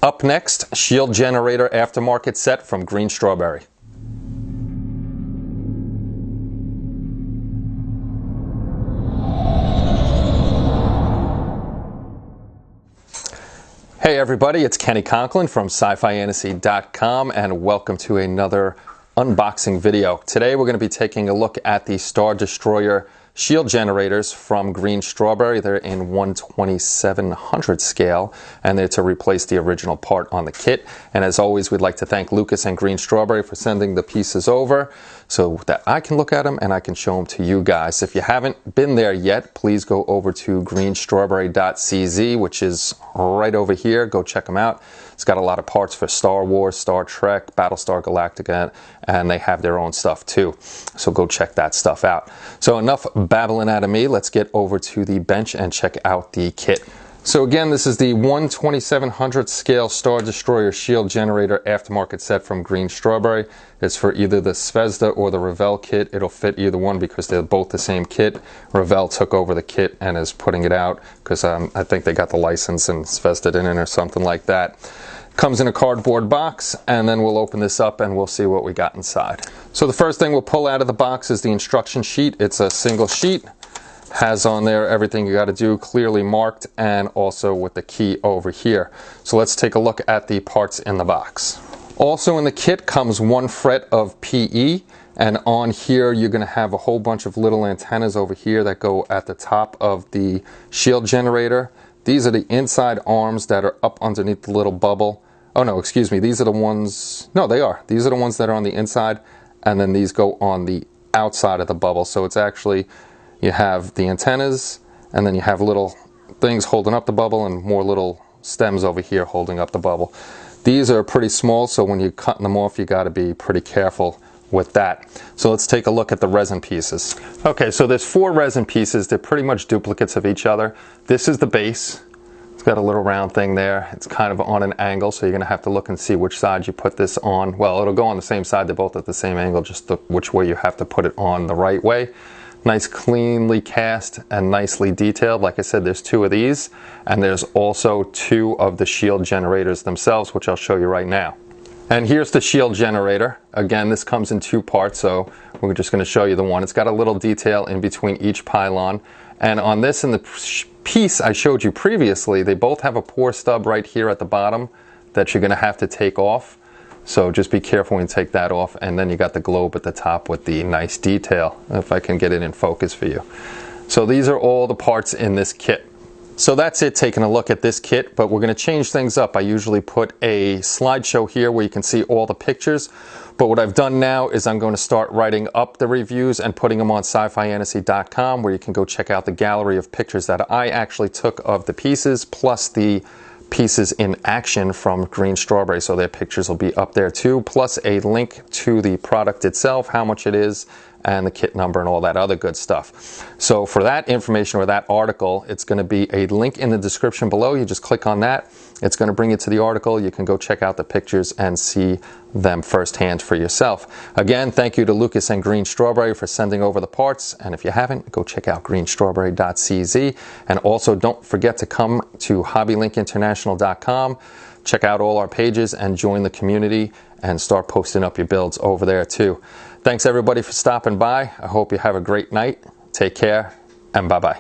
Up next, shield generator aftermarket set from Greenstrawberry. Hey everybody, it's Kenny Conklin from SciFiAntasy.com and welcome to another unboxing video. Today we're going to be taking a look at the Star Destroyer shield generators from Greenstrawberry. They're in 1/2700 scale and they're to replace the original part on the kit. And as always, we'd like to thank Lucas and Greenstrawberry for sending the pieces over so that I can look at them and I can show them to you guys. If you haven't been there yet, please go over to greenstrawberry.cz, which is right over here. Go check them out. It's got a lot of parts for Star Wars, Star Trek, Battlestar Galactica, and they have their own stuff too. So go check that stuff out. So enough babbling out of me. Let's get over to the bench and check out the kit. So again, this is the 1/2700 scale Star Destroyer shield generator aftermarket set from Greenstrawberry. It's for either the Zvezda or the Revell kit. It'll fit either one because they're both the same kit. Revell took over the kit and is putting it out because I think they got the license and Zvezda didn't or something like that. Comes in a cardboard box, and then we'll open this up and we'll see what we got inside. So the first thing we'll pull out of the box is the instruction sheet. It's a single sheet. Has on there everything you got to do, clearly marked, and also with the key over here. So let's take a look at the parts in the box. Also in the kit comes 1 fret of PE, and on here you're going to have a whole bunch of little antennas over here that go at the top of the shield generator. These are the inside arms that are up underneath the little bubble. Oh no, excuse me, these are the ones, no they are. These are the ones that are on the inside, and then these go on the outside of the bubble. So it's actually, you have the antennas, and then you have little things holding up the bubble and more little stems over here holding up the bubble. These are pretty small, so when you're cutting them off, you got to be pretty careful with that. So let's take a look at the resin pieces. Okay, so there's 4 resin pieces. They're pretty much duplicates of each other. This is the base. It's got a little round thing there. It's kind of on an angle, so you're going to have to look and see which side you put this on. Well, it'll go on the same side. They're both at the same angle, just which way you have to put it on the right way. Nice cleanly cast and nicely detailed. Like I said, there's 2 of these, and there's also 2 of the shield generators themselves, which I'll show you right now. And here's the shield generator. Again, this comes in 2 parts, so we're just going to show you the one. It's got a little detail in between each pylon. And on this and the piece I showed you previously, they both have a pour stub right here at the bottom that you're going to have to take off. So just be careful when you take that off. And then you got the globe at the top with the nice detail, if I can get it in focus for you. So these are all the parts in this kit. So that's it, taking a look at this kit, but we're going to change things up. I usually put a slideshow here where you can see all the pictures, but what I've done now is I'm going to start writing up the reviews and putting them on SciFiAntasy.com, where you can go check out the gallery of pictures that I actually took of the pieces, plus the pieces in action from Greenstrawberry. So their pictures will be up there too, plus a link to the product itself, how much it is, and the kit number and all that other good stuff. So for that information or that article, it's going to be a link in the description below. You just click on that. It's going to bring you to the article. You can go check out the pictures and see them firsthand for yourself. Again, thank you to Lucas and Greenstrawberry for sending over the parts. And if you haven't, go check out greenstrawberry.cz. And also don't forget to come to hobbylinkinternational.com. Check out all our pages and join the community and start posting up your builds over there too. Thanks everybody for stopping by. I hope you have a great night. Take care and bye-bye.